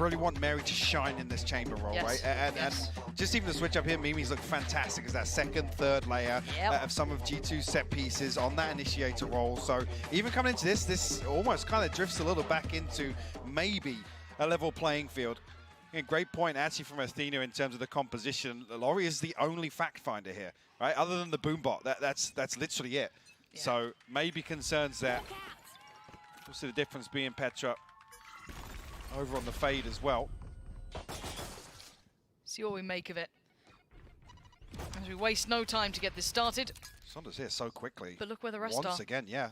really want Mary to shine in this chamber role, Yes. right? And just even the switch up here, Mimi's looked fantastic as that second, third layer of some of G2's set pieces on that initiator role. So even coming into this almost kind of drifts a little back into maybe a level playing field. Again, great point actually from Athena in terms of the composition. Laurie is the only fact finder here, right? Other than the boombot, that's literally it. Yeah. So maybe concerns that. We'll see the difference being Petra over on the fade as well. See what we make of it. As we waste no time to get this started. Sonda's here so quickly. But look where the rest are. Once again, yeah.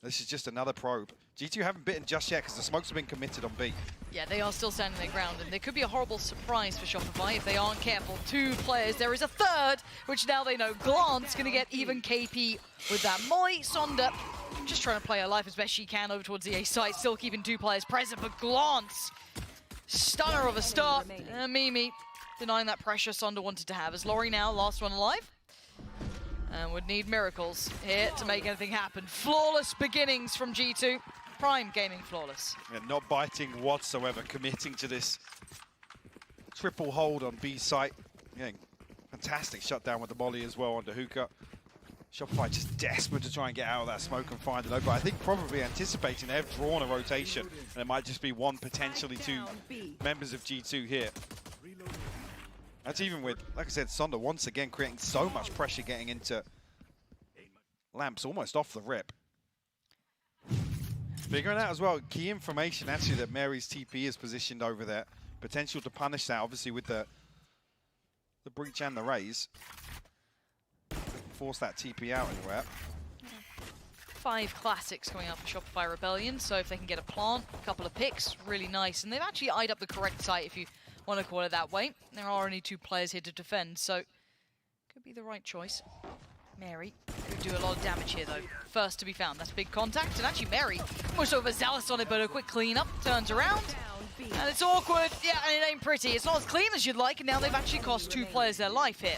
This is just another probe. G2 haven't bitten just yet because the smokes have been committed on B. Yeah, they are still standing their ground, and there could be a horrible surprise for Shopify if they aren't careful. 2 players, there is a third, which now they know. Glance going to get even KP with that. Molly, Sonda, just trying to play her life as best she can over towards the A site, still keeping 2 players present, but Glance, stunner of a start. Mimi denying that pressure Sonda wanted to have, as Laurie now, last one alive. And would need miracles here to make anything happen. Flawless beginnings from G2. Prime gaming flawless. Yeah, not biting whatsoever, committing to this triple hold on B site. Yeah, fantastic shutdown with the molly as well onto Hookah. Shopify just desperate to try and get out of that smoke and find it over. I think probably anticipating they've drawn a rotation, and it might just be 1, potentially 2 members of G2 here. That's even with, like I said, Sonda once again creating so much pressure getting into Lamps almost off the rip. Figuring out as well, key information actually that Mary's TP is positioned over there. Potential to punish that, obviously, with the breach and the raise. Force that TP out anywhere. 5 classics coming up for Shopify Rebellion, so if they can get a plant, a couple of picks, really nice. And they've actually eyed up the correct site, if you want to call it that way. There are only 2 players here to defend, so could be the right choice. Mary could do a lot of damage here, though. First to be found, that's big contact, and actually Mary almost overzealous on it, but a quick clean-up, turns around, and it's awkward. Yeah, and it ain't pretty. It's not as clean as you'd like, and now they've actually cost 2 players their life here.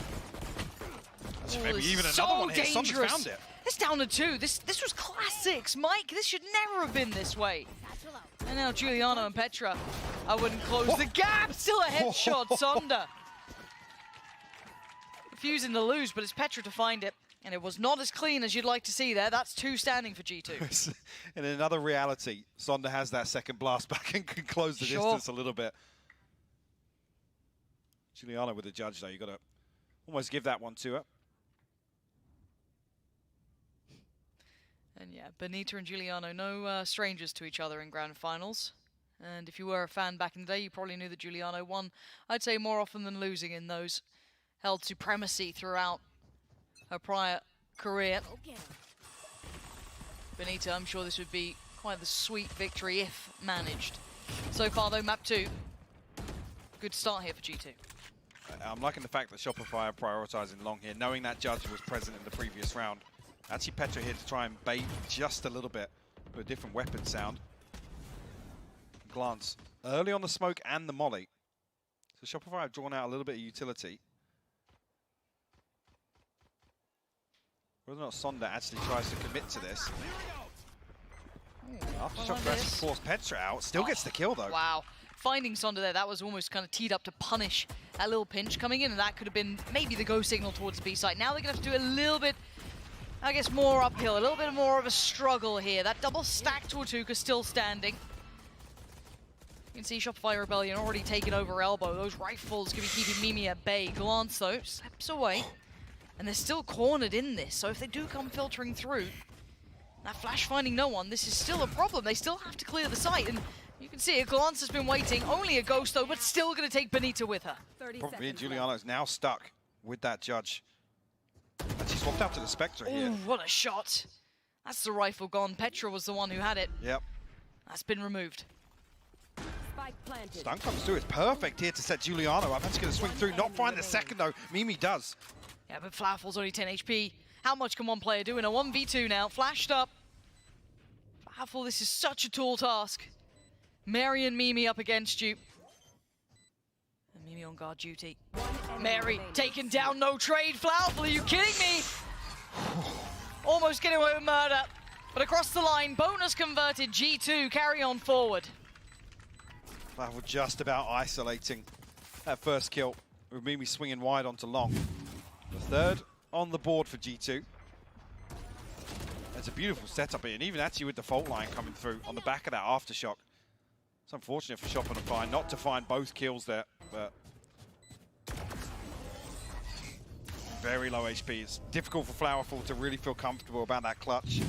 Maybe even so another one here. Dangerous. Found it. It's down to 2. This was classics, Mike. This should never have been this way. And now Giuliano and Petra. I wouldn't close the gap. Still a headshot, Sonda. Refusing to lose, but it's Petra to find it. And it was not as clean as you'd like to see there. That's 2 standing for G2. In another reality, Sonda has that second blast back and can close the distance a little bit. Giuliano with the judge, though. You've got to almost give that one to her. And yeah, Benita and Giuliano, no strangers to each other in grand finals. And if you were a fan back in the day, you probably knew that Giuliano won, I'd say, more often than losing in those. Held supremacy throughout her prior career. Benita, I'm sure this would be quite the sweet victory if managed. So far, though, map 2. Good start here for G2. I'm liking the fact that Shopify are prioritizing long here, knowing that judge was present in the previous round. Actually, Petra here to try and bait just a little bit with a different weapon sound. Glance early on the smoke and the molly. So Shopify have drawn out a little bit of utility. Whether or not Sonda actually tries to commit to this. After Shopify actually forced Petra out, still gets the kill though. Wow. Finding Sonda there, that was almost kind of teed up to punish that little pinch coming in, and that could have been maybe the go signal towards the B site. Now they're going to have to do a little bit, I guess, more uphill, a little bit more of a struggle here. That double stack to Atuka still standing. You can see Shopify Rebellion already taking over elbow. Those rifles going to be keeping Mimi at bay. Glance, though, steps away. And they're still cornered in this, so if they do come filtering through, that flash finding no one, this is still a problem. They still have to clear the site, and you can see it. Glance has been waiting. Only a ghost, though, but still going to take Benita with her. Probably Giuliano's now stuck with that judge. And she swapped out to the Spectre here. Ooh, what a shot. That's the rifle gone. Petra was the one who had it. Yep. That's been removed. Stun comes through. It's perfect here to set Giuliano up. That's going to swing through. Not find the second, though. Mimi does. Yeah, but Flowerful's only 10 HP. How much can one player do in a 1v2 now? Flashed up. Flowerful, this is such a tall task. Mary and Mimi up against you. And Mimi on guard duty. Mary taken down, no trade. Flowerful, are you kidding me? Almost getting away with murder. But across the line, bonus converted, G2 carry on forward. We're just about isolating that first kill with Mimi swinging wide onto long. The third on the board for G2. It's a beautiful setup here, and even actually with the fault line coming through on the back of that aftershock. It's unfortunate for Shopify not to find both kills there, but very low HP. It's difficult for Flowerful to really feel comfortable about that clutch.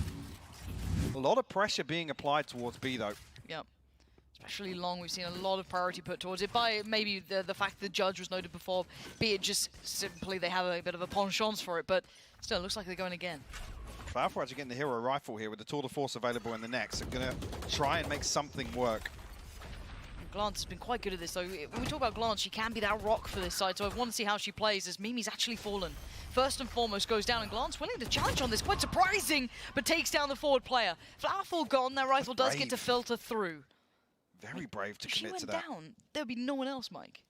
A lot of pressure being applied towards B though. Yep. Especially long, we've seen a lot of priority put towards it by maybe the fact that the judge was noted before, be it just simply they have a bit of a penchant for it, but still, it looks like they're going again. Flowerful actually getting the hero rifle here with the Tour de Force available in the next. They're going to try and make something work. Glance has been quite good at this, though. When we talk about Glance, she can be that rock for this side, so I want to see how she plays as Mimi's actually fallen. First and foremost goes down, and Glance willing to challenge on this. Quite surprising, but takes down the forward player. Flowerful gone, that rifle does get to filter through. Very brave to commit to that. If she went down, there would be no one else, Mike.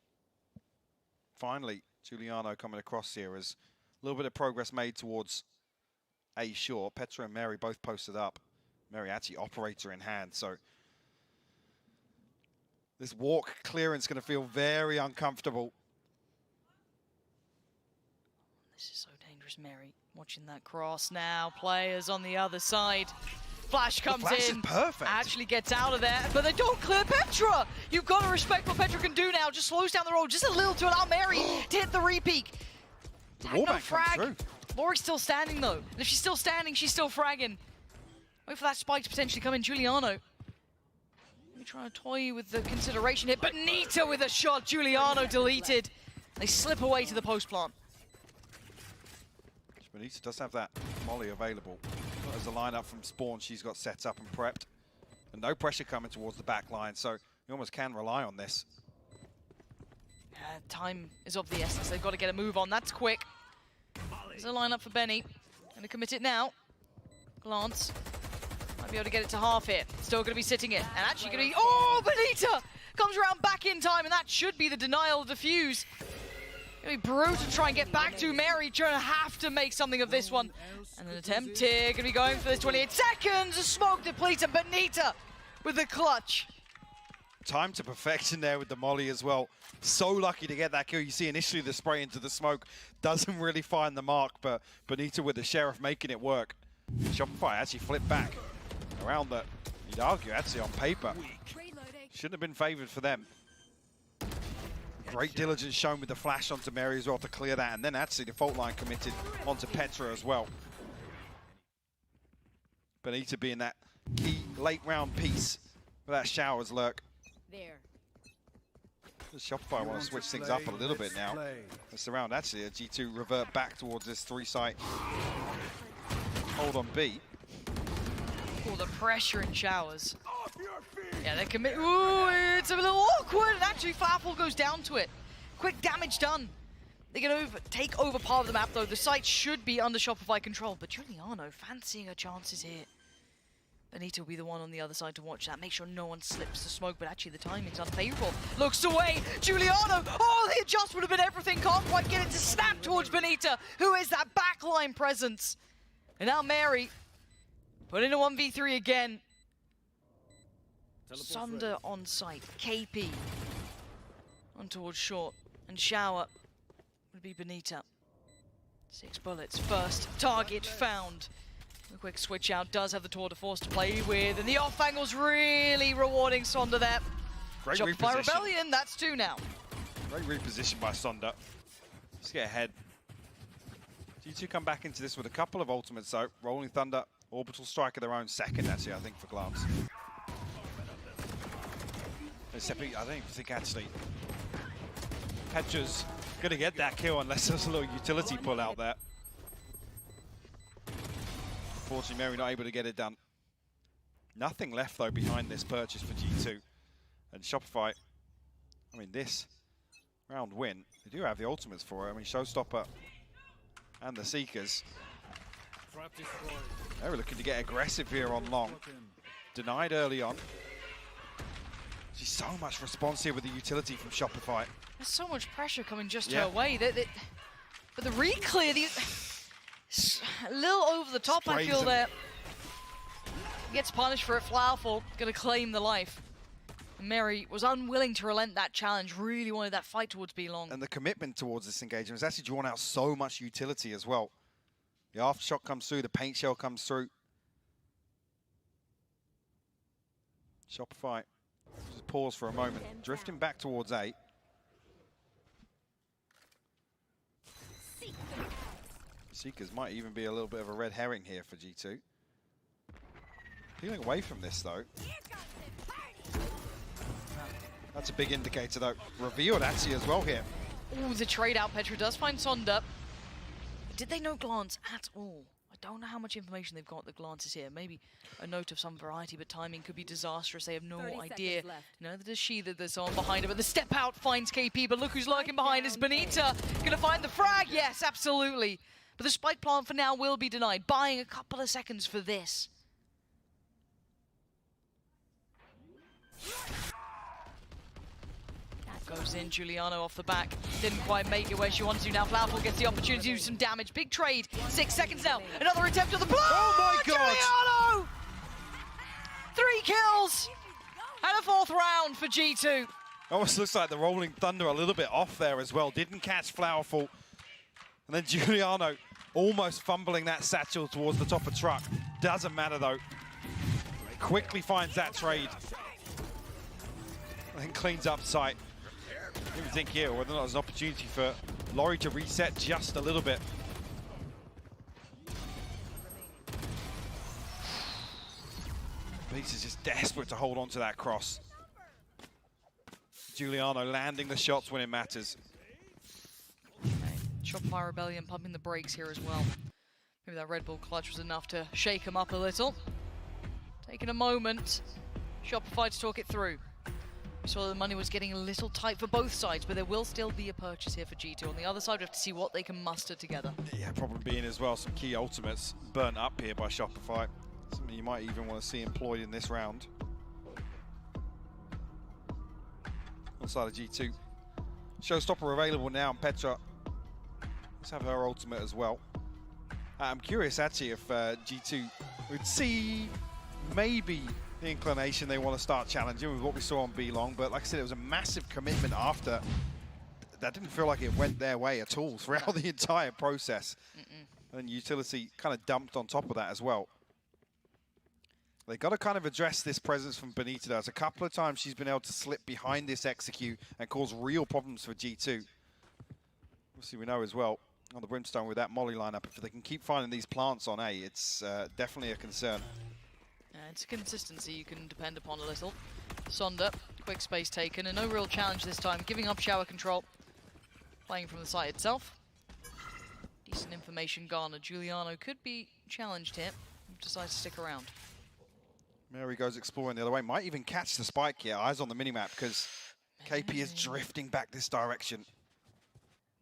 Finally, Giuliano coming across here as a little bit of progress made towards A short. Petra and Mary both posted up. Mary actually operator in hand, so this walk clearance going to feel very uncomfortable. This is so dangerous, Mary. Watching that cross now. Players on the other side. Flash comes in. Is perfect. Actually gets out of there, but they don't clear Petra. You've got to respect what Petra can do now. Just slows down the roll just a little to allow Mary to hit the repeat. The wallback frag. Comes through. Laurie's still standing though. And if she's still standing, she's still fragging. Wait for that spike to potentially come in. Giuliano. Trying to toy with the consideration hit, but Nita with a shot. Giuliano deleted. They slip away to the post plant. Nita does have that molly available. As the lineup from spawn, she's got set up and prepped. And no pressure coming towards the back line, so you almost can rely on this. Time is of the essence. They've got to get a move on. That's quick. There's a lineup for Benny. Gonna commit it now. Glance. Might be able to get it to half here. Still going to be sitting it. And actually going to be... Oh, Benita comes around back in time, and that should be the denial defuse. Going to be brutal to try and get back to Mary. Trying to have to make something of this one. And an attempt here. Going to be going for this 28 seconds. A smoke depleter. Benita with the clutch. Time to perfection there with the molly as well. So lucky to get that kill. You see initially the spray into the smoke doesn't really find the mark, but Benita with the Sheriff making it work. Shopify actually flipped back around that. You'd argue actually on paper shouldn't have been favored for them. Great diligence shown with the flash onto Mary as well to clear that, and then actually the fault line committed onto Petra as well. Benita being that key late round piece for that showers lurk. There. Shopify want to switch things up a little bit now. This round actually a G2 revert back towards this 3-site hold on B. Oh, the pressure in showers. Yeah, they commit. Ooh, it's a little awkward. And actually, Flowerful goes down to it. Quick damage done. They're going to take over part of the map, though. The site should be under Shopify control. But Giuliano fancying her chances here. Benita will be the one on the other side to watch that. Make sure no one slips the smoke, but actually the timing's unfavorable. Looks away. Giuliano. Oh, the adjust would have been everything. Can't quite get it to snap towards Benita, who is that backline presence. And now Mary. Put in a 1v3 again. Sunder on site. KP. On towards short. And shower would be Benita. 6 bullets. First target found. A quick switch out. Does have the Tour de Force to play with. And the off angle's really rewarding Sunder there. Great Shopify reposition. Rebellion. That's 2 now. Great reposition by Sunder. Just get ahead. G2 come back into this with a couple of ultimates though. Rolling Thunder, Orbital Strike of their own, second actually, I think, for Glance. I don't even think actually Petra's going to get that kill unless there's a little utility pull out there. Unfortunately, Mary not able to get it done. Nothing left though behind this purchase for G2. And Shopify, I mean, this round win, they do have the ultimates for it. I mean, Showstopper and the Seekers. They were looking to get aggressive here on long. Denied early on. She's so much response here with the utility from Shopify. There's so much pressure coming just her way. But the re-clear, a little over the top, I feel there. Gets punished for it. Flowerful gonna claim the life. Mary was unwilling to relent that challenge, really wanted that fight towards B-Long. And the commitment towards this engagement has actually drawn out so much utility as well. The aftershock comes through, the paint shell comes through. Shopify, just pause for a moment, drifting back towards A. Seekers might even be a little bit of a red herring here for G2. Peeling away from this though. That's a big indicator though. Revealed actually as well here. Ooh, the trade out. Petra does find Sonda. Did they know glance at all? I don't know how much information they've got at the glances here. Maybe a note of some variety, but timing could be disastrous. They have no idea. Neither does she that there's someone behind her, but the step out finds KP, but look who's lurking behind is Benita. Gonna find the frag? Yes, absolutely. But the spike plant for now will be denied, buying a couple of seconds for this. Goes in, Giuliano off the back. Didn't quite make it where she wanted to. Now Flaufel gets the opportunity to do some damage. Big trade. 6 seconds now. Another attempt at the blow. Oh my God! Giuliano! 3 kills and a 4th round for G2. Almost looks like the Rolling Thunder a little bit off there as well. Didn't catch Flaufel. And then Giuliano almost fumbling that satchel towards the top of truck. Doesn't matter though. Quickly finds that trade. And then cleans up sight. Even think here whether or not there's an opportunity for Laurie to reset just a little bit. Beast is just desperate to hold on to that cross. Giuliano landing the shots when it matters. Shopify Rebellion pumping the brakes here as well. Maybe that Red Bull clutch was enough to shake him up a little. Taking a moment, Shopify to talk it through. We saw the money was getting a little tight for both sides, but there will still be a purchase here for G2. On the other side, we have to see what they can muster together. Yeah, problem being as well, some key ultimates burnt up here by Shopify. Something you might even want to see employed in this round. On the side of G2. Showstopper available now, and Petra. Let's have her ultimate as well. I'm curious actually if G2 would see maybe the inclination they want to start challenging with what we saw on B-Long, but like I said, it was a massive commitment after. That didn't feel like it went their way at all throughout the entire process. And utility kind of dumped on top of that as well. They got to kind of address this presence from Benita. There's a couple of times she's been able to slip behind this execute and cause real problems for G2. Obviously we know as well on the Brimstone with that Molly lineup, if they can keep finding these plants on A, it's definitely a concern. It's a consistency you can depend upon a little. Sonda, quick space taken, and no real challenge this time. Giving up shower control. Playing from the site itself. Decent information garnered. Giuliano could be challenged here. Decides to stick around. Mary goes exploring the other way. Might even catch the spike here. Eyes on the minimap because KP is drifting back this direction.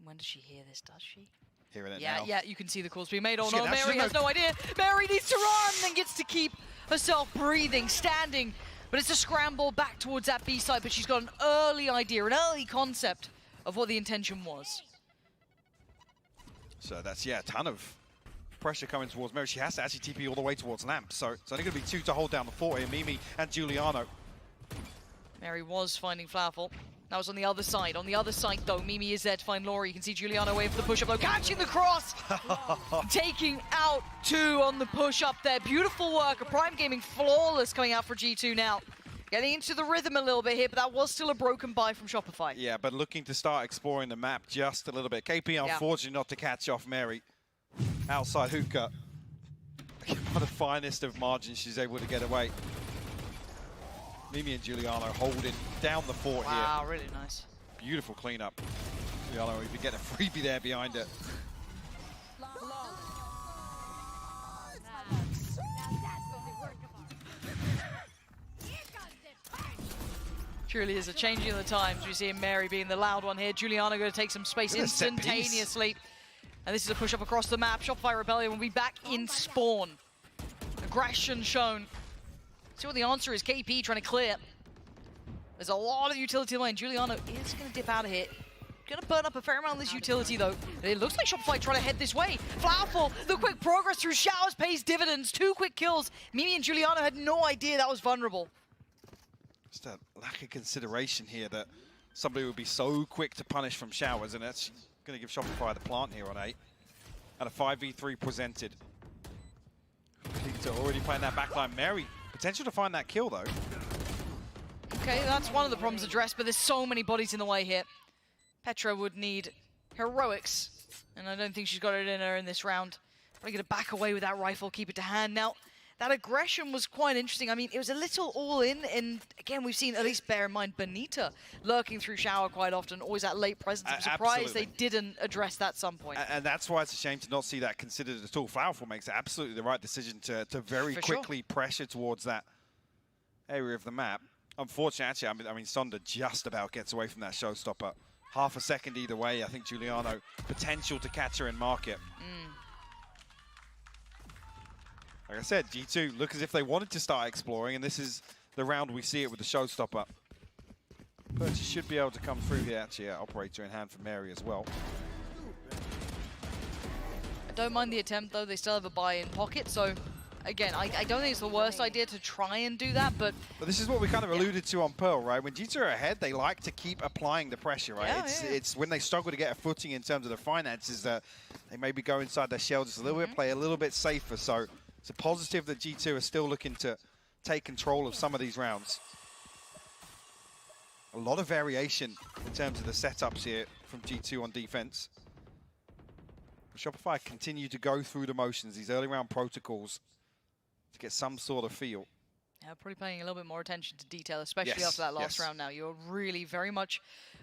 When does she hear this, does she? Hearing it now. Yeah, you can see the calls being made. Oh no, Mary has no idea. Mary needs to run and gets to keep herself breathing, standing. But it's a scramble back towards that B side, but she's got an early idea, an early concept of what the intention was. So that's, a ton of pressure coming towards Mary. She has to actually TP all the way towards Lamp. So it's only going to be 2 to hold down the fort here, Mimi and Giuliano. Mary was finding Flaufel. That was on the other side. On the other side, though, Mimi is there to find Laurie. You can see Giuliano away for the push-up, though. Catching the cross! Taking out 2 on the push-up there. Beautiful work. A Prime Gaming flawless coming out for G2 now. Getting into the rhythm a little bit here, but that was still a broken buy from Shopify. Yeah, but looking to start exploring the map just a little bit. KP, unfortunately, not to catch off Mary. Outside hookah. One of the finest of margins she's able to get away. Mimi and Giuliano holding down the fort here. Wow, really nice. Beautiful cleanup. Giuliano even get a freebie there behind it. Truly is a changing of the times. We see Mary being the loud one here. Giuliano going to take some space instantaneously. And this is a push up across the map. Shopify Rebellion will be back in spawn. Aggression shown. See what the answer is. KP trying to clear. There's a lot of utility lane. Giuliano is going to dip out of here. Going to burn up a fair amount of this utility, though. It looks like Shopify trying to head this way. Flaufel, the quick progress through showers pays dividends. 2 quick kills. Mimi and Giuliano had no idea that was vulnerable. Just a lack of consideration here that somebody would be so quick to punish from showers, and that's going to give Shopify the plant here on 8. And a 5v3 presented. Already playing that backline. Mary, potential to find that kill though. Okay, that's one of the problems addressed, but there's so many bodies in the way here. Petra would need heroics, and I don't think she's got it in her in this round. Probably going to back away with that rifle, keep it to hand. Now, that aggression was quite interesting. I mean, it was a little all-in, and again, we've seen, at least bear in mind, Benita lurking through shower quite often, always that late presence. I'm surprised they didn't address that at some point. And that's why it's a shame to not see that considered at all. Flowerful makes absolutely the right decision to very quickly pressure towards that area of the map. Unfortunately, actually, I mean, Sonda just about gets away from that showstopper. Half a second either way. I think Giuliano, potential to catch her and mark it. Like I said, G2 look as if they wanted to start exploring, and this is the round we see it with the showstopper. Purchase should be able to come through here. Actually, operator in hand for Mary as well. I don't mind the attempt, though. They still have a buy-in pocket, so again, I don't think it's the worst idea to try and do that, but this is what we kind of alluded to on Pearl, right? When G2 are ahead, they like to keep applying the pressure, right? It's when they struggle to get a footing in terms of the finances that they maybe go inside their shell just a little bit, play a little bit safer. So it's a positive that G2 are still looking to take control of some of these rounds. A lot of variation in terms of the setups here from G2 on defense. Shopify continue to go through the motions, these early round protocols, to get some sort of feel. Yeah, probably paying a little bit more attention to detail, especially after that last round now. You're really very much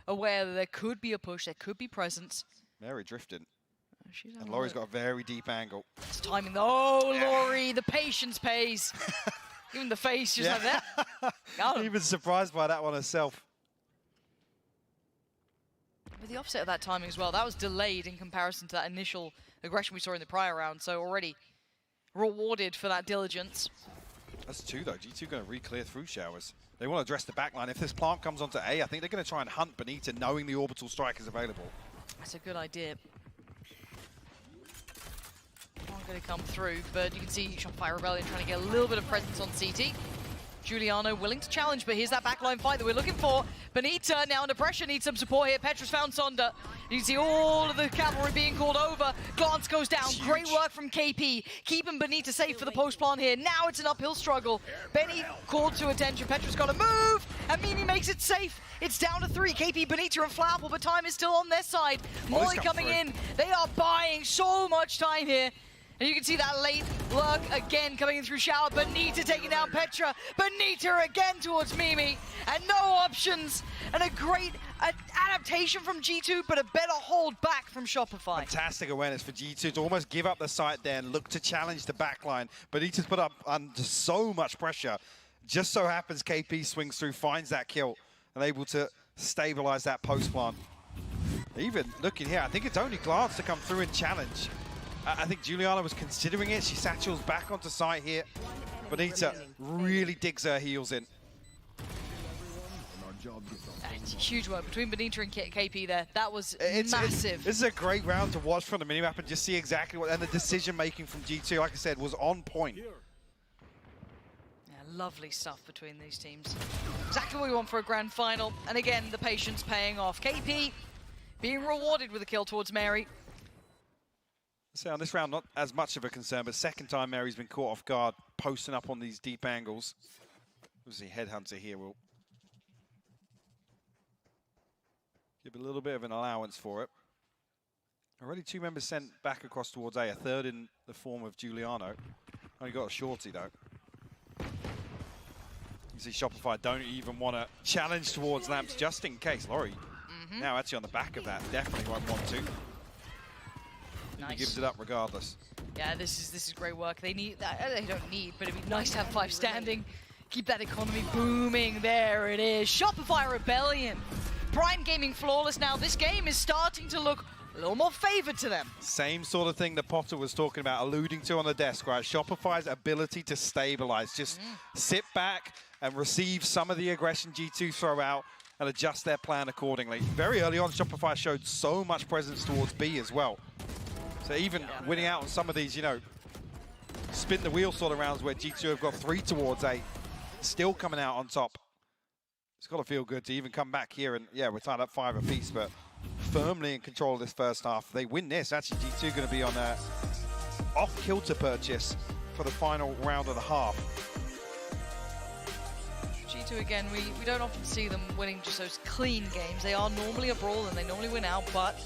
aware that there could be a push, there could be presence. Mary drifted. And Laurie's got a very deep angle. It's timing though. Oh, Laurie, the patience pays. Even the face, just like that. Even surprised by that one herself. With the offset of that timing as well, that was delayed in comparison to that initial aggression we saw in the prior round, so already rewarded for that diligence. That's 2 though. G2 going to re-clear through showers. They want to address the backline. If this plant comes onto A, I think they're going to try and hunt Benita, knowing the orbital strike is available. That's a good idea. Not going to come through, but you can see Shopify Rebellion trying to get a little bit of presence on CT. Giuliano willing to challenge, but here's that backline fight that we're looking for. Benita now under pressure, needs some support here. Petra's found Sonda. You can see all of the cavalry being called over. Glance goes down. Great work from KP. Keeping Benita safe for the post plant here. Now it's an uphill struggle. Benny called to attention. Petra's got to move, and Mimi makes it safe. It's down to 3. KP, Benita, and Flowerful, but time is still on their side. Molly coming in. They are buying so much time here. And you can see that late lurk again coming in through shower. Benita taking down Petra. Benita again towards Mimi. And no options. And a great adaptation from G2, but a better hold back from Shopify. Fantastic awareness for G2 to almost give up the site there and look to challenge the backline. Benita's put up under so much pressure. Just so happens KP swings through, finds that kill, and able to stabilize that post plant. Even looking here, I think it's only Glance to come through and challenge. I think Giuliana was considering it. She satchels back onto site here. Benita really digs her heels in. Huge work between Benita and KP there. That was massive. This is a great round to watch from the minimap and just see exactly what, and the decision making from G2, like I said, was on point. Yeah, lovely stuff between these teams. Exactly what we want for a grand final. And again, the patience paying off. KP being rewarded with a kill towards Mary. So on this round, not as much of a concern, but second time Mary's been caught off guard, posting up on these deep angles. Obviously, Headhunter here will give a little bit of an allowance for it. Already 2 members sent back across towards A, a third in the form of Giuliano. Only got a shorty, though. You see Shopify don't even want to challenge towards Lamps, just in case. Laurie, now actually on the back of that, definitely won't want to. Nice. He gives it up regardless. Yeah, this is great work. They need that. They don't need, but it'd be nice to have 5 standing. Keep that economy booming. There it is. Shopify Rebellion. Prime Gaming flawless now. This game is starting to look a little more favored to them. Same sort of thing that Potter was talking about, alluding to on the desk, right? Shopify's ability to stabilize. Just sit back and receive some of the aggression G2 throw out and adjust their plan accordingly. Very early on, Shopify showed so much presence towards B as well. So even winning out on some of these, you know, spin the wheel sort of rounds where G2 have got 3 towards A, still coming out on top. It's got to feel good to even come back here and, yeah, we're tied up 5 apiece, but firmly in control of this first half. If they win this, actually G2 going to be on a off-kilter purchase for the final round of the half. G2 again, we don't often see them winning just those clean games. They are normally a brawl and they normally win out, but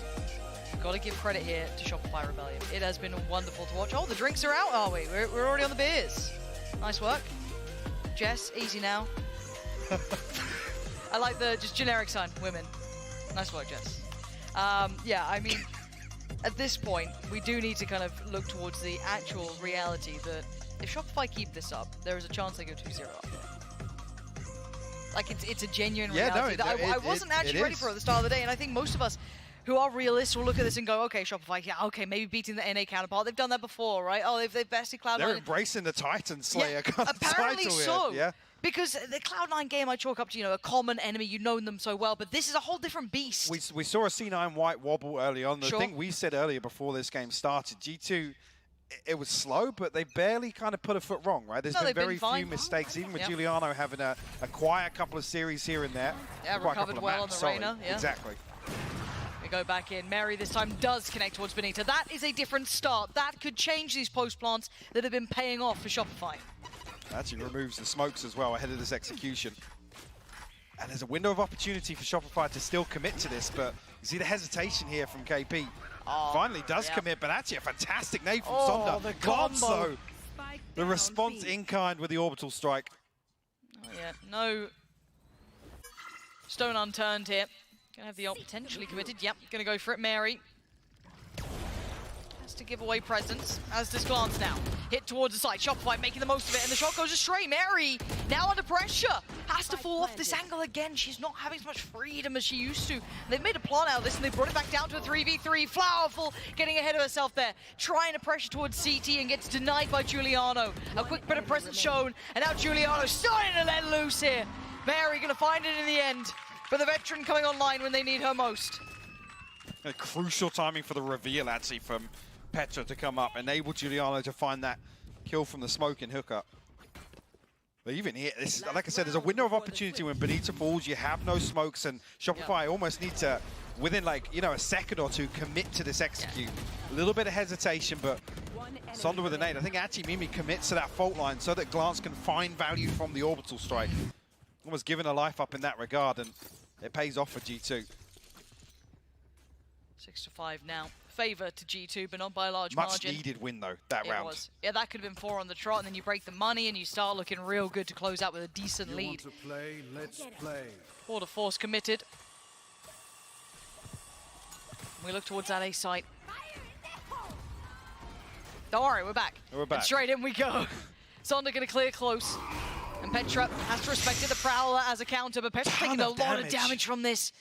got to give credit here to Shopify Rebellion. It has been wonderful to watch. Oh, the drinks are out, are we? We're already on the beers. Nice work. Jess, easy now. I like the just generic sign, women. Nice work, Jess. Yeah, I mean, at this point, we do need to kind of look towards the actual reality that if Shopify keep this up, there is a chance they go 2-0 up. Like, it's a genuine reality that I wasn't actually ready for at the start of the day, and I think most of us who are realists will look at this and go, okay, Shopify, yeah, okay, maybe beating the NA counterpart. They've done that before, right? Oh, they've bested Cloud9. They're embracing the Titan Slayer kind of apparently title so. here. Yeah. Because the Cloud9 game I chalk up to, you know, a common enemy, you've known them so well, but this is a whole different beast. We saw a C9 white wobble early on. The thing we said earlier before this game started, G2, it was slow, but they barely kind of put a foot wrong, right? There's been very few mistakes, even with Giuliano having a quiet couple of series here and there. Yeah, recovered well on the Reyna. Yeah. Exactly. We go back in. Mary this time does connect towards Benita. That is a different start. That could change these post plants that have been paying off for Shopify. Actually removes the smokes as well ahead of this execution. And there's a window of opportunity for Shopify to still commit to this, but you see the hesitation here from KP. Finally does commit, but actually a fantastic nade from Sonder. The Gods, combo. though. The response in kind with the orbital strike. Oh, yeah, no stone unturned here. Gonna have the ult potentially committed. Yep, gonna go for it, Mary. Has to give away presence, as does Glance now. Hit towards the side, Shopify making the most of it, and the shot goes astray. Mary, now under pressure, has to fall off this angle again. She's not having as much freedom as she used to. They've made a plant out of this, and they brought it back down to a 3v3. Flowerful getting ahead of herself there, trying to pressure towards CT and gets denied by Giuliano. A quick bit of presence shown, and now Giuliano starting to let loose here. Mary gonna find it in the end, but the veteran coming online when they need her most. A crucial timing for the reveal, actually, from Petra to come up, enable Giuliano to find that kill from the smoke and hookup. But even here, this is, like I said, there's a window of opportunity when Benita falls, you have no smokes, and Shopify almost need to, within like, you know, a second or two, commit to this execute. A little bit of hesitation, but Sonder with a nade. I think actually Mimi commits to that fault line so that Glance can find value from the orbital strike. Almost giving her life up in that regard, and it pays off for G2. 6-5 now. Favor to G2, but not by a large margin. Much needed win, though, that round. Was. Yeah, that could have been 4 on the trot, and then you break the money, and you start looking real good to close out with a decent lead. Want to play? Let's play. Quarter force committed. We look towards that A site. Don't worry, we're back. We're back. And straight in we go. Sonder gonna clear close. And Petra has to respect it, the Prowler as a counter, but Petra's taking a lot of damage from this.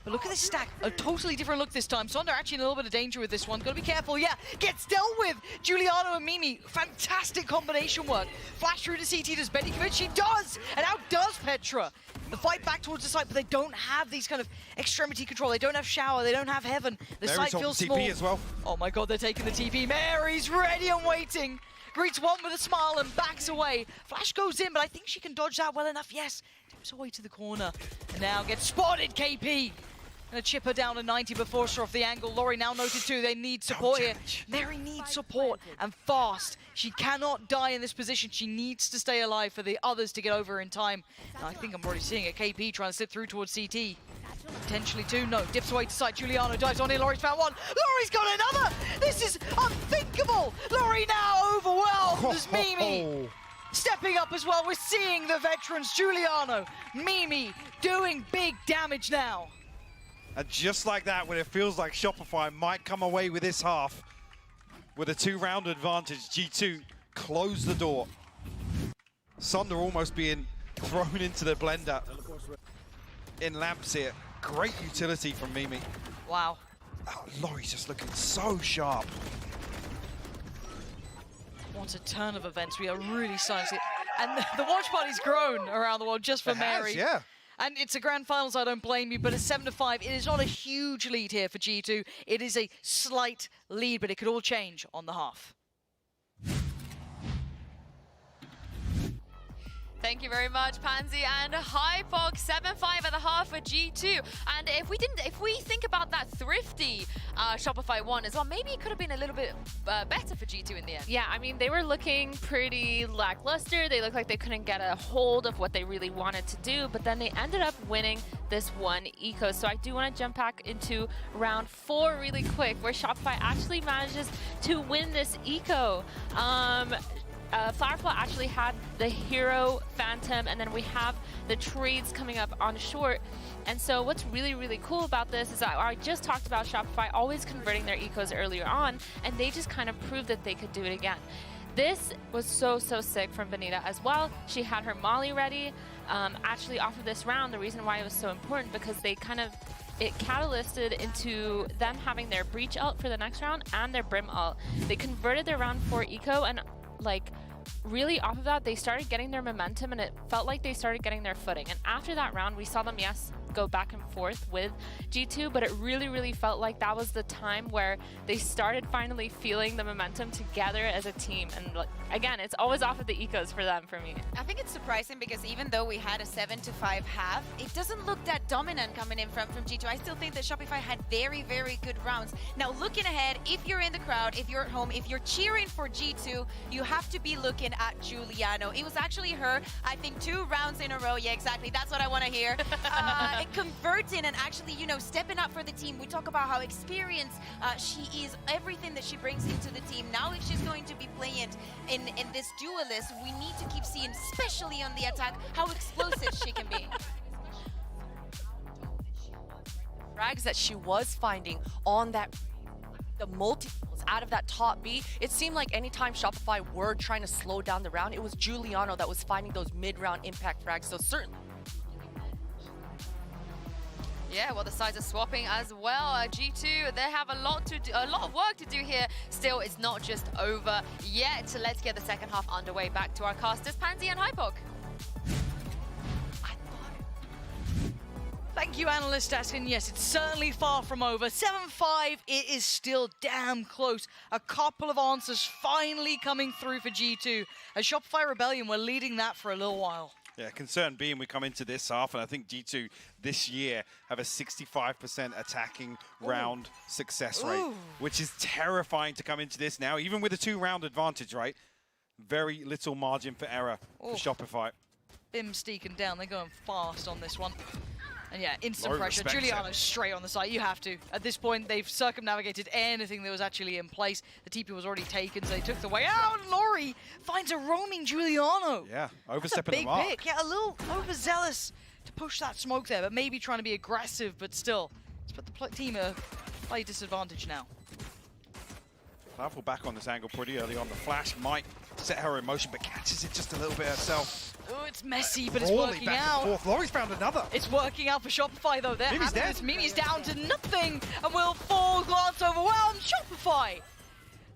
But look at this stack, a totally different look this time. Sonder actually in a little bit of danger with this one. Gotta be careful, yeah. Gets dealt with. Giuliano and Mimi, fantastic combination work. Flash through to CT, does Betty commit? She does, and outdoes Petra. The fight back towards the site, but they don't have these kind of extremity control. They don't have shower, they don't have heaven. The site feels small. TP as well. Oh my God, they're taking the TP. Mary's ready and waiting. Greets one with a smile and backs away. Flash goes in, but I think she can dodge that well enough. Yes, tips away to the corner. And now gets spotted, KP. Gonna chip her down to 90 but force her off the angle. Laurie now noted too, they need support here. Mary needs support, and fast. She cannot die in this position. She needs to stay alive for the others to get over in time. And I think I'm already seeing it. KP trying to slip through towards CT. Potentially two, no. Dips away to side, Giuliano dives on in, Laurie's found one. Laurie's got another! This is unthinkable! Laurie now overwhelmed as Mimi. Stepping up as well, we're seeing the veterans, Giuliano, Mimi, doing big damage now. And just like that, when it feels like Shopify might come away with this half with a 2-round advantage, G2 close the door. Sonder almost being thrown into the blender in lamps here. Great utility from Mimi. Wow. Oh, Laurie's just looking so sharp. What a turn of events. We are really starting to see. And the watch party's grown around the world just for Mary. Yeah. And it's a grand finals, I don't blame you, but it's 7-5. It is not a huge lead here for G2. It is a slight lead, but it could all change on the half. Thank you very much, Pansy and Hypok. 7-5 at the half for G2. And if we think about that thrifty Shopify one as well, maybe it could have been a little bit better for G2 in the end. Yeah, I mean, they were looking pretty lackluster. They looked like they couldn't get a hold of what they really wanted to do, but then they ended up winning this one eco. So I do want to jump back into round 4 really quick, where Shopify actually manages to win this eco. Flowerful actually had the hero Phantom, and then we have the trades coming up on short. And so what's really, really cool about this is that I just talked about Shopify always converting their ecos earlier on, and they just kind of proved that they could do it again. This was so sick from Benita as well. She had her Molly ready. Actually, off of this round, the reason why it was so important, because they it catalysted into them having their breach ult for the next round and their brim ult. They converted their round 4 eco, and like really off of that, they started getting their momentum, and it felt like they started getting their footing. And after that round, we saw them, yes, go back and forth with G2, but it really felt like that was the time where they started finally feeling the momentum together as a team. And like, again, it's always off of the ecos for them, for me. I think it's surprising because even though we had a 7-5 half, it doesn't look that dominant coming in from G2. I still think that Shopify had very good rounds. Now, looking ahead, if you're in the crowd, if you're at home, if you're cheering for G2, you have to be looking at Giuliano. It was actually her, I think, 2 rounds in a row. Yeah, exactly. That's what I want to hear. Converting and actually, you know, stepping up for the team. We talk about how experienced she is, everything that she brings into the team. Now if she's going to be playing in this duelist, we need to keep seeing, especially on the attack, how explosive she can be. Frags that she was finding on that, the multiples out of that top B, it seemed like anytime Shopify were trying to slow down the round, it was Giuliano that was finding those mid-round impact frags. So certainly. Yeah, well, the sides are swapping as well. G2, they have a lot of work to do here. Still, it's not just over yet. So let's get the second half underway. Back to our casters, Pansy and Hypok. Thank you, Analyst Askin. Yes, it's certainly far from over. 7-5, it is still damn close. A couple of answers finally coming through for G2. As Shopify Rebellion were leading that for a little while. Yeah, concern being we come into this half, and I think G2 this year have a 65% attacking round success rate, which is terrifying to come into this now, even with a 2-round advantage, right? Very little margin for error for Shopify. Bim steaking down, they're going fast on this one. And yeah, instant Low pressure. respect, Giuliano's straight on the side. You have to. At this point, they've circumnavigated anything that was actually in place. The TP was already taken, so they took the way out. Laurie finds a roaming Giuliano. Yeah, overstepping the mark. Big pick. Yeah, a little overzealous to push that smoke there, but maybe trying to be aggressive, but still. Let's put the team at a slight disadvantage now. Powerful back on this angle pretty early on. The flash might set her in motion, but catches it just a little bit herself. Oh, it's messy, but it's working out. Laurie's found another. It's working out for Shopify, though. They're Mimi's dead. Mimi's down to nothing, and will fall, glance overwhelmed. Shopify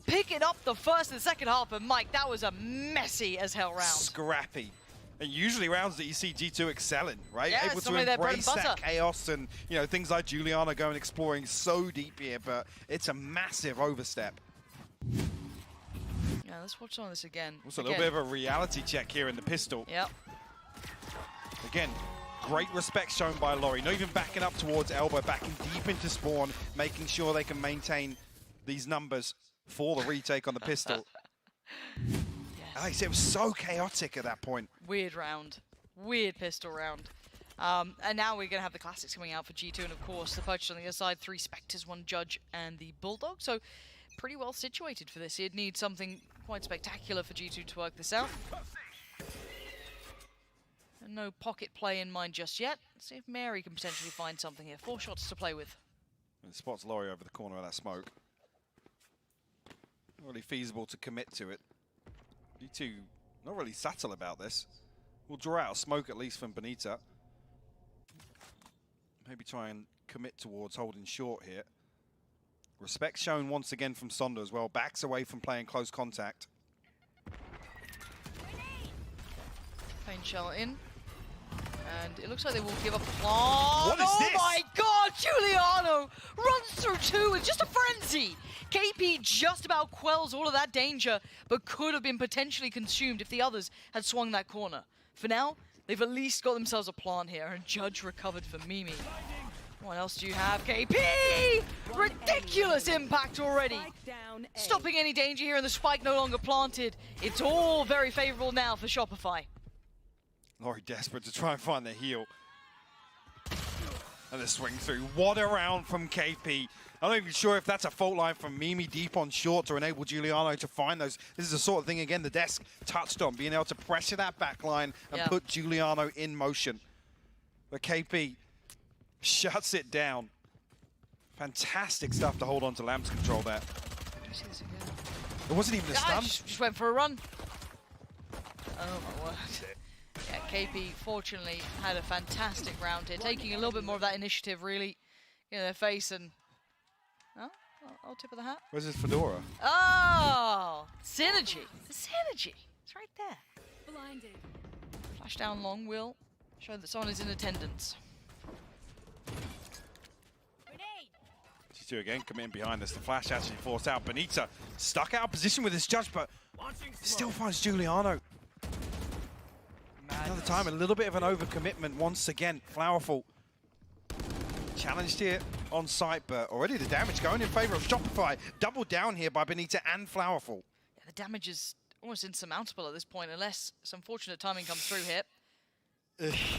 picking up the first and second half, and Mike, that was a messy as hell round. Scrappy. And usually rounds that you see G2 excelling, right? Yeah, able some to of their bread embrace and that butter. chaos and, you know, things like Giuliano going exploring so deep here, but it's a massive overstep. Yeah, let's watch some of this again. Also a little bit of a reality check here in the pistol. Yep. Again, great respect shown by Laurie. Not even backing up towards elbow, backing deep into spawn, making sure they can maintain these numbers for the retake on the pistol. Yes. Like I said, it was so chaotic at that point. Weird round. Weird pistol round. And now we're going to have the classics coming out for G2, and of course the purchase on the other side, 3 Spectres, 1 Judge, and the Bulldog. So pretty well situated for this. You'd need something quite spectacular for G2 to work this out. And no pocket play in mind just yet. Let's see if Mary can potentially find something here. 4 shots to play with. And spots Laurie over the corner of that smoke. Not really feasible to commit to it. G2 not really subtle about this. We'll draw out a smoke at least from Benita. Maybe try and commit towards holding short here. Respect shown once again from Sonda as well. Backs away from playing close contact. Pain shell in. And it looks like they will give up a plant. What is this? Oh my god, Giuliano runs through 2 with just a frenzy. KP just about quells all of that danger, but could have been potentially consumed if the others had swung that corner. for now, they've at least got themselves a plant here, and Judge recovered for Mimi. What else do you have? KP! Ridiculous impact already. Stopping any danger here, and the spike no longer planted. It's all very favorable now for Shopify. Laurie desperate to try and find the heal. And the swing through. What a round from KP. I'm not even sure if that's a fault line from Mimi deep on short to enable Giuliano to find those. This is the sort of thing, again, the desk touched on, being able to pressure that back line and put Giuliano in motion. But KP shuts it down. Fantastic stuff to hold on to Lamb's control there. It wasn't even a stun. Just went for a run. Oh my word. Yeah, KP fortunately had a fantastic round here, taking a little bit more of that initiative really in their face, and I'll tip of the hat. Where's his fedora? Oh, synergy. The synergy. It's right there. Blinded. Flash down long will show that someone is in attendance. G2 again coming in behind us. The flash actually forced out. Benita stuck out of position with his judge, but still finds Giuliano. Another time, a little bit of an overcommitment once again. Flowerful challenged here on site, but already the damage going in favor of Shopify. Doubled down here by Benita and Flowerful. Yeah, the damage is almost insurmountable at this point, unless some fortunate timing comes through here.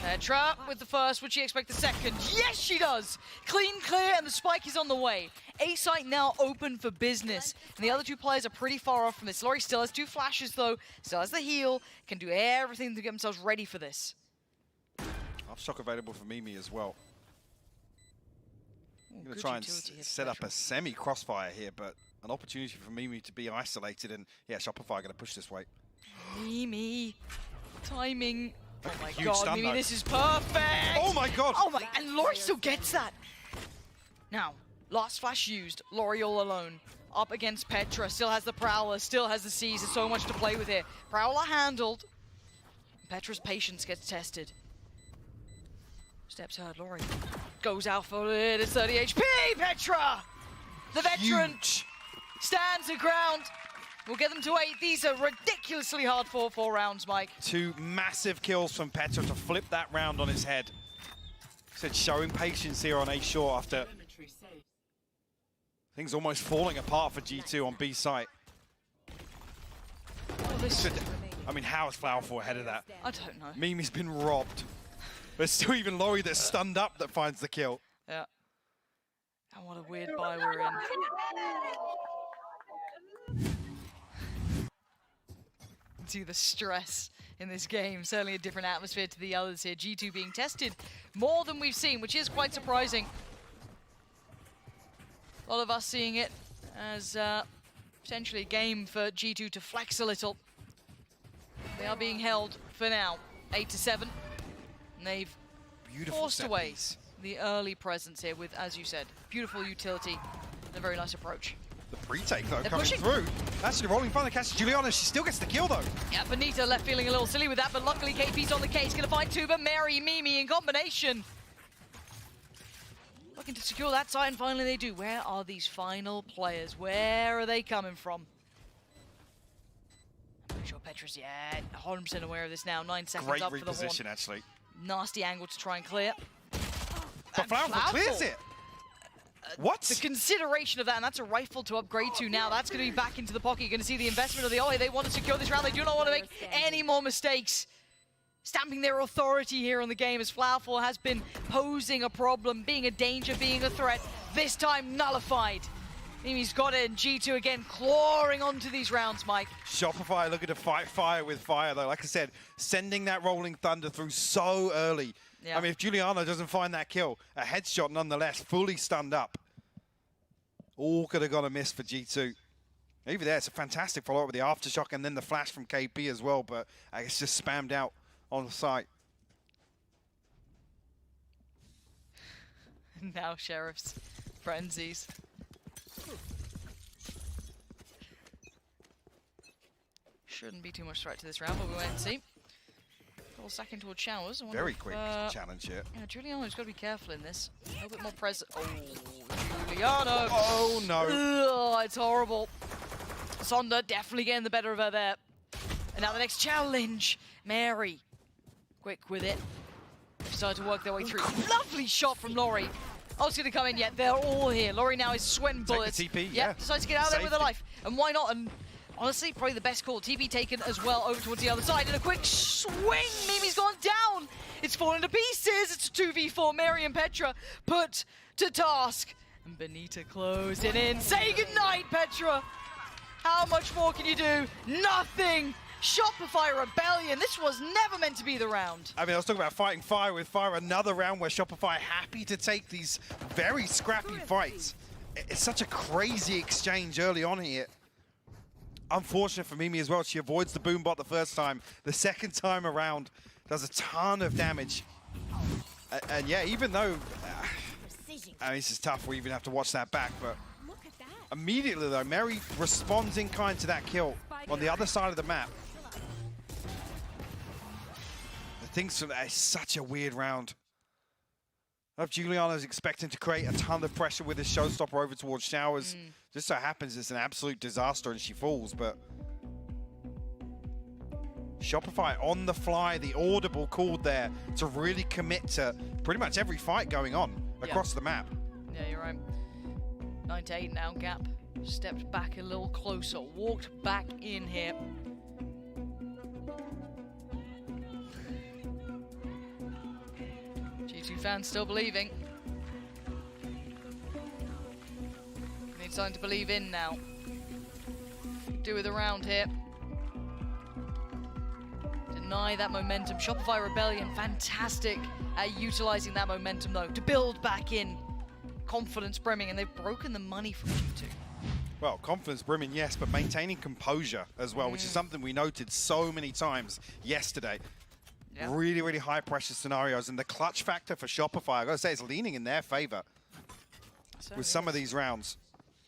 Petra with the first. Would she expect the second? Yes, she does! Clean, clear, and the spike is on the way. A site now open for business. And the other two players are pretty far off from this. Laurie still has 2 flashes, though. Still has the heal. Can do everything to get themselves ready for this. Off shock available for Mimi as well. Ooh, I'm going to try and set up a semi-crossfire here, but an opportunity for Mimi to be isolated. And yeah, Shopify going to push this way. Mimi. Timing. Oh my Huge god, stun, Mimi, though. this is perfect! Oh my god! Oh my, and Laurie still gets that! Now, last flash used, Laurie all alone. Up against Petra, still has the Prowler, still has the Caesar, so much to play with here. Prowler handled. Petra's patience gets tested. Steps heard, Laurie goes out for it, it's 30 HP, Petra! The veteran stands her ground. We'll get them to 8. These are ridiculously hard 4-4 rounds, Mike. 2 massive kills from Petra to flip that round on his head. Said showing patience here on A short after things almost falling apart for G2 on B site. Oh, I mean, how is Flowerful ahead of that? I don't know. Mimi's been robbed. There's still even Laurie that's stunned up that finds the kill. Yeah. And what a weird buy we're in. See the stress in this game. Certainly a different atmosphere to the others here. G2 being tested more than we've seen, which is quite surprising. A lot of us seeing it as potentially a game for G2 to flex a little. They are being held for now, 8-7. And they've forced away the early presence here with, as you said, beautiful utility and a very nice approach. The pre-take, though, They're coming pushing through. Actually rolling fun. The catch Giuliano. She still gets the kill, though. Yeah, Benita left feeling a little silly with that, but luckily KP's on the case. Gonna find Tuba, Mary, Mimi in combination. Looking to secure that side, and finally they do. Where are these final players? Where are they coming from? I'm pretty sure Petra's, 100% aware of this now. 9 seconds Great up for the horn. reposition, actually. Nasty angle to try and clear. But Flowerful clears it. What? The consideration of that, and that's a rifle to upgrade to now. That's going to be back into the pocket. You're going to see the investment of the Ollie. They want to secure this round. They do not want to make any more mistakes. Stamping their authority here on the game as Flowerful has been posing a problem, being a danger, being a threat. This time nullified. Mimi's got it, and G2 again clawing onto these rounds, Mike. Shopify looking to fight fire with fire, though. Like I said, sending that rolling thunder through so early. Yeah. I mean, if Giuliano doesn't find that kill, a headshot nonetheless, fully stunned up. All could have gone a miss for G2. Even there, it's a fantastic follow-up with the aftershock and then the flash from KP as well, but it's just spammed out on the site. Now Sheriff's frenzies. Shouldn't be too much threat to this round, but we'll wait and see. All sacking towards showers. Very quick challenge here. Yeah, Giuliano's got to be careful in this. A little bit more present. Oh, Giuliano! Oh no! Ugh, it's horrible. Sonda definitely getting the better of her there. And now the next challenge, Mary. Quick with it. Decided to work their way through. Lovely shot from Laurie. Oh, it's going to come in yet. They're all here. Laurie now is sweating bullets. Take the TP, yeah. Decides to get out of there with a Safety. life. And why not? And honestly, probably the best call. TP taken as well over towards the other side. And a quick swing. Mimi's gone down. It's fallen to pieces. It's a 2v4. Mary and Petra put to task. And Benita closing in. Say goodnight, Petra. How much more can you do? Nothing. Shopify Rebellion. This was never meant to be the round. I mean, I was talking about fighting fire with fire. Another round where Shopify happy to take these very scrappy fights. It's such a crazy exchange early on here. Unfortunate for Mimi as well. She avoids the boom bot the first time. The second time around does a ton of damage. And yeah, even though... I mean, this is tough. We even have to watch that back, but... Immediately though, Mary responds in kind to that kill on the other side of the map. The things from that is such a weird round. I love Giuliano's expecting to create a ton of pressure with his showstopper over towards Showers. Just so happens it's an absolute disaster and she falls, but... Shopify on the fly, the audible called there to really commit to pretty much every fight going on across the map. Yeah, you're right. 9 to 8 now, Gap stepped back a little closer, walked back in here. G2 fans still believing. Need something to believe in now. Do with a round here. Deny that momentum. Shopify Rebellion, fantastic at utilizing that momentum though, to build back in. Confidence brimming, and they've broken the money from G2. Well, confidence brimming, yes, but maintaining composure as well, which is something we noted so many times yesterday. Yeah. Really, really high pressure scenarios, and the clutch factor for Shopify, I gotta say, is leaning in their favor with some of these rounds.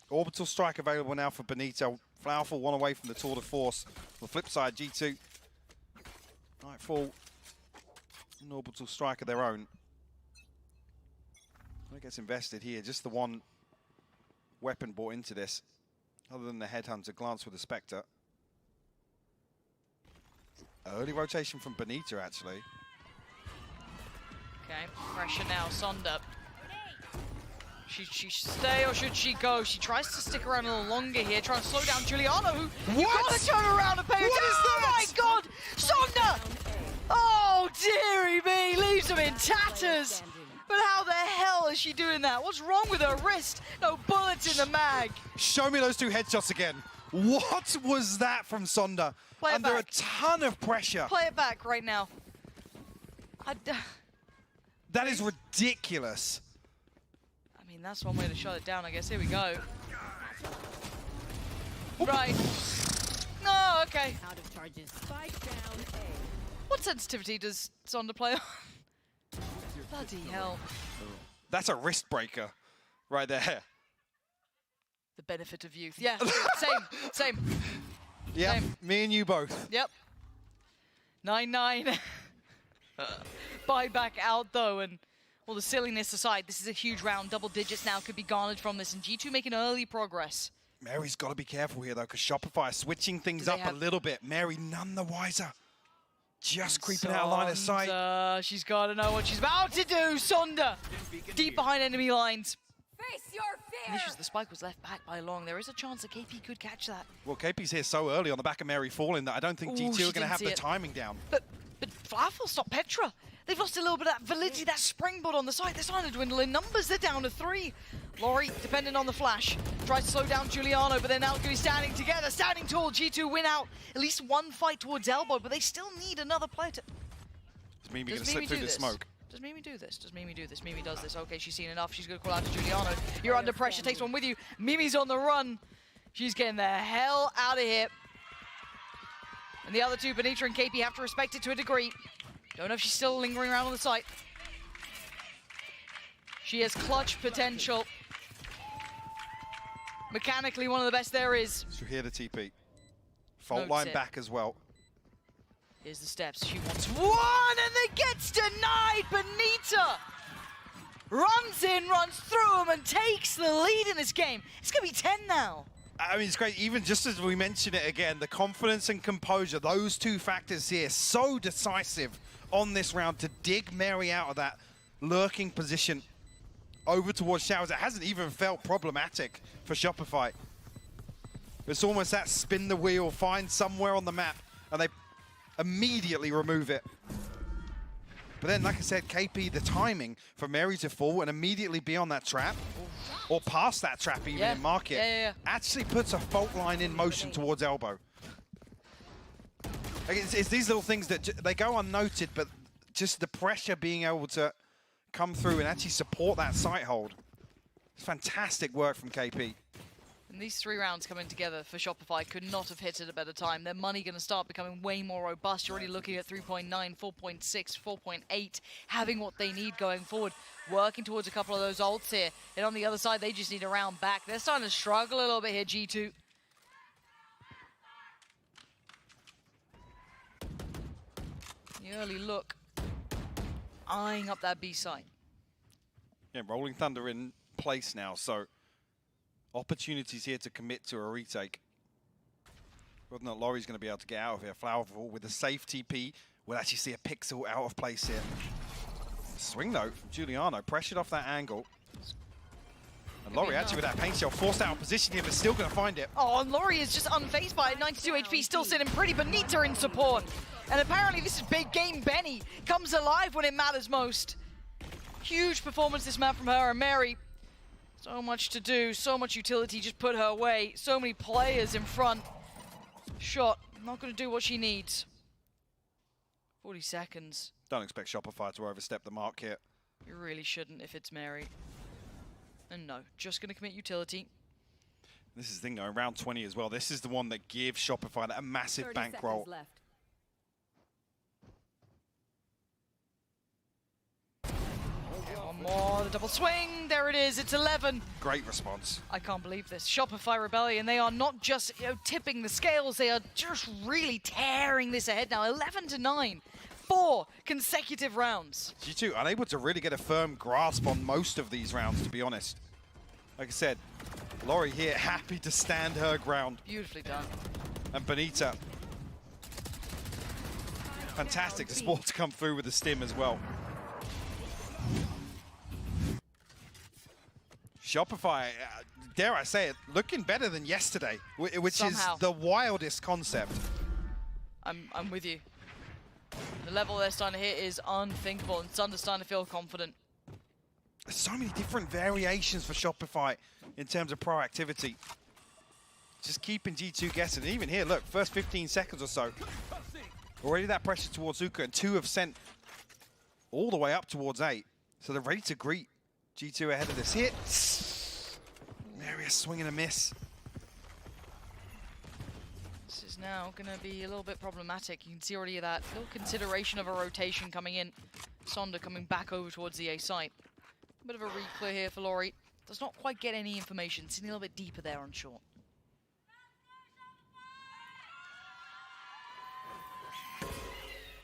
Orbital strike available now for Benito. Flowerful one away from the tour de force. On the flip side, G2, Nightfall, an orbital strike of their own. It gets invested here, just the one weapon brought into this, other than the Headhunter. Glance with the Spectre. Early rotation from Benita, actually. Okay, pressure now, Sonda. Should she stay or should she go? She tries to stick around a little longer here, trying to slow down Giuliano, who you gotta turn around and pay attention. Oh my god! Sonda! Oh dearie me, leaves him in tatters! But how the hell is she doing that? What's wrong with her wrist? No bullets in the mag. Show me those two headshots again. What was that from Sonda? Play it Under back. a ton of pressure. Play it back right now. That is ridiculous. I mean, that's one way to shut it down, I guess. Here we go. Right. No, okay. Out of charges. Spike down A. What sensitivity does Sonda play on? Bloody hell. That's a wrist breaker right there. The benefit of youth. Yeah, same. Yeah, Same. me and you both. Yep. 9-9. Buyback out though, and all the silliness aside, this is a huge round. Double digits now could be garnered from this, and G2 making early progress. Mary's got to be careful here though, because Shopify is switching things up a little bit. Mary none the wiser. Just creeping out of line of sight. She's got to know what she's about to do. Sonda, deep behind enemy lines. Face your fear. Issues, the spike was left back by Long. There is a chance that KP could catch that. Well, KP's here so early on the back of Mary falling that I don't think G2 are going to have the timing down. But Flowerful stopped Petra. They've lost a little bit of that validity, that springboard on the side. They're starting to dwindle in numbers. They're down to 3. Laurie, dependent on the flash, tries to slow down Giuliano, but they're now going to be standing together, standing tall. G2 win out. At least one fight towards elbow, but they still need another player to... Is Mimi going to slip through the smoke? Does Mimi do this? Does Mimi do this? Mimi does this. Okay, she's seen enough. She's going to call out to Giuliano. You're under pressure. Takes one with you. Mimi's on the run. She's getting the hell out of here. And the other two, Benita and KP, have to respect it to a degree. Don't know if she's still lingering around on the site. She has clutch potential. Mechanically, one of the best there is. So here the TP. Fault line back as well. Here's the steps. She wants one, and it gets denied. Benita runs in, runs through him, and takes the lead in this game. It's going to be 10 now. I mean, it's great. Even just as we mention it again, the confidence and composure, those two factors here, so decisive on this round to dig Mary out of that lurking position over towards Showers. It hasn't even felt problematic for Shopify. It's almost that spin the wheel, find somewhere on the map, and they immediately remove it. But then, like I said, KP, the timing for Mary to fall and immediately be on that trap, or past that trap even in market, actually puts a fault line in motion towards elbow. Like it's these little things that they go unnoted, but just the pressure being able to come through and actually support that site hold. Fantastic work from KP. And these 3 rounds coming together for Shopify could not have hit at a better time. Their money going to start becoming way more robust. You're already looking at 3.9, 4.6, 4.8, having what they need going forward. Working towards a couple of those ults here. And on the other side, they just need a round back. They're starting to struggle a little bit here, G2. The early look, eyeing up that B site. Yeah, Rolling Thunder in place now, so opportunities here to commit to a retake. Whether or not Laurie's going to be able to get out of here. Flowerful with a safe TP. We'll actually see a pixel out of place here. Swing though from Giuliano, pressured off that angle. And Laurie actually with that paint shell forced out of position here, but still going to find it. Oh, and Laurie is just unfazed by it. 92 HP, still sitting pretty. Bonita in support. And apparently this is big game. Benny comes alive when it matters most. Huge performance this map from her, and Mary. So much to do, so much utility, just put her away. So many players in front. Shot, not going to do what she needs. 40 seconds. Don't expect Shopify to overstep the mark here. You really shouldn't if it's Mary. And no, just going to commit utility. This is the thing though, round 20 as well. This is the one that gives Shopify that massive bankroll. One more, the double swing, there it is, it's 11. Great response. I can't believe this. Shopify Rebellion, they are not just tipping the scales, they are just really tearing this ahead now. 11-9, 4 consecutive rounds. G2 unable to really get a firm grasp on most of these rounds, to be honest. Like I said, Laurie here happy to stand her ground. Beautifully done. And Bonita. Fantastic to sport to come through with the stim as well. Shopify, dare I say it, looking better than yesterday, which Somehow. is the wildest concept. I'm with you. The level they're starting to hit is unthinkable, and Sunder's starting to feel confident. There's so many different variations for Shopify in terms of proactivity. Just keeping G2 guessing. And even here, look, first 15 seconds or so. Already that pressure towards Zuka, and 2 have sent all the way up towards 8. So they're ready to greet G2 ahead of this hit. Mary a swing and a miss. This is now going to be a little bit problematic. You can see already that little consideration of a rotation coming in. Sonda coming back over towards the A site. A bit of a re-clear here for Laurie. Does not quite get any information. Sitting a little bit deeper there on short.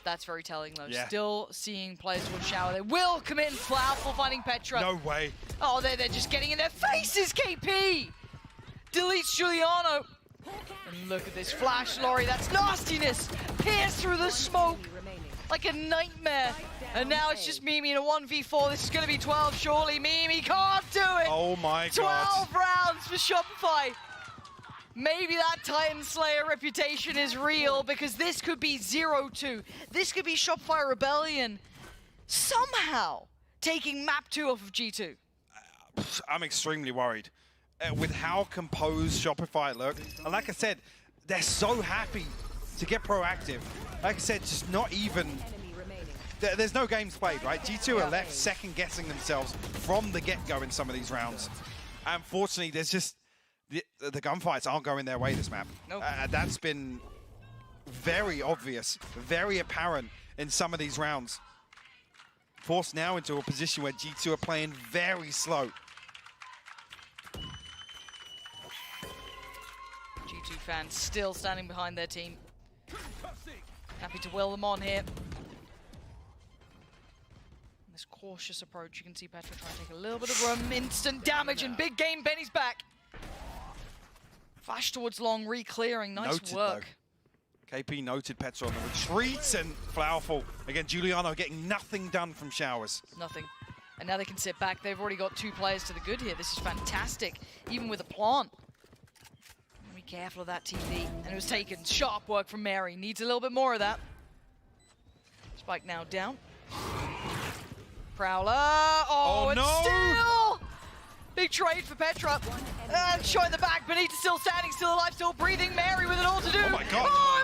That's very telling, though. Yeah. Still seeing players towards shower. They will commit and Flowerful finding Petra. No way. Oh, they're just getting in their faces, KP! Deletes Giuliano. And look at this flash, Laurie. That's nastiness. Pierce through the smoke like a nightmare. And now it's just Mimi in a 1v4. This is going to be 12, surely. Mimi can't do it. Oh my God. 12 rounds for Shopify. Maybe that Titan Slayer reputation is real, because this could be 0-2. This could be Shopify Rebellion somehow taking map 2 off of G2. I'm extremely worried with how composed Shopify look. And like I said, they're so happy to get proactive. Like I said, just not even... There's no games played, right? G2 are left second-guessing themselves from the get-go in some of these rounds. Unfortunately, there's just... The gunfights aren't going their way this map. Nope. That's been very obvious, very apparent in some of these rounds. Forced now into a position where G2 are playing very slow. G2 fans still standing behind their team. Happy to will them on here. This cautious approach, you can see Petra trying to take a little bit of room. Instant damage and big game, Benny's back. Flash towards long, re-clearing. Nice Noted, work. though. KP noted Petra on the retreats and Flowerful. Again, Giuliano getting nothing done from Showers. Nothing. And now they can sit back. They've already got 2 players to the good here. This is fantastic, even with a plant. Be careful of that TV. And it was taken. Sharp work from Mary. Needs a little bit more of that. Spike now down. Prowler. Oh, and no! still! Big trade for Petra. Showing the back. Benita still standing, still alive, still breathing. Mary with it all to do. Oh my God. Oh,